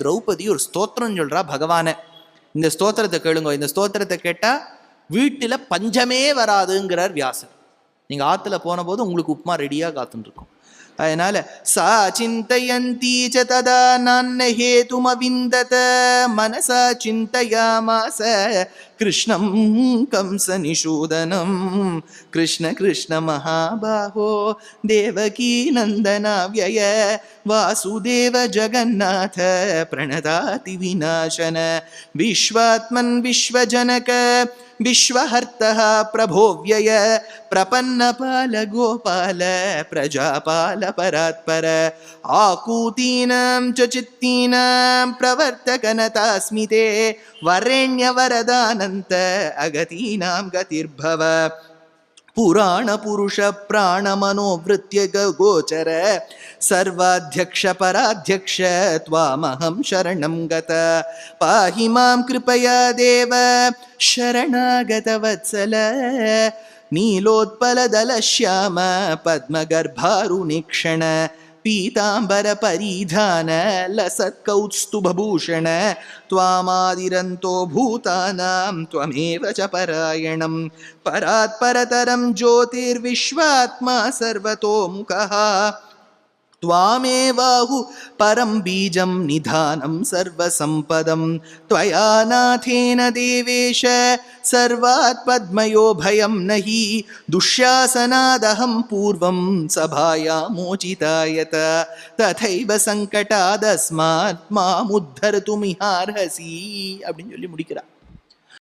திரௌபதி ஒரு ஸ்தோத்திரம் சொல்றா பகவானை, இந்த ஸ்தோத்திரத்தை கேளுங்க, இந்த ஸ்தோத்திரத்தை கேட்டா வீட்டுல பஞ்சமே வராதுங்கிறார் வியாசர். நீங்க ஆத்துல போன போது உங்களுக்கு உப்புமா ரெடியா காத்துட்டு இருக்கும். அதனால சா சிந்தயந்தி ச ததா நான்ன ஹேதுமவிந்தத மனசா சிந்தயாமாச கிருஷ்ணம் கம்ச நிஷூதனம். கிருஷ்ண கிருஷ்ண மகாபாஹோ தேவகீ நந்தனாவ்யய வாசுதேவ ஜகநாத பிரணதாதி விநாசன விஸ்வாத்மன் விஸ்வஜனக விஸ்வஹர்த்தः பிரபோவ்யய பிரபன்னபால கோபால பிரஜாபால பராத்பர ஆகூதீனாம் ச சித்தீனாம் பிரவர்த்தகனதாஸ்மிதே வரேண்யவரதானந்த அகதீனாம் கதிர்பவ புராண புருஷ பிராண மனோவிருத்ய கோச்சர சர்வாத்யக்ஷ பராத்யக்ஷ த்வாமஹம் சரணம் கத பாஹி மாம் கிருபயா தேவ சரணாகத வத்சல நீலோத்பலதலஷ்யாம பத்மகர்பாருணிக்ஷண பீதாம்பர பரிதான லசத்கௌஸ்துபூஷண த்வாமாதிரந்தோ பூதானாம் த்வமேவ ச பராயணம் பராத்பரதரம் ஜோதிர்விஸ்வாத்மா சர்வதோமுகः त्वामेवाहु परं बीजं निधानं सर्वसम्पदं त्वया नाथेन देवेश सर्वात् पद्मयो भयं नहि दुःशासनादहं पूर्वं सभायामोचितायत तथैव सङ्कटादस्मात् मामुद्धर्तुमिहार्हसि அப்படின்னு சொல்லி முடிக்கிறார்.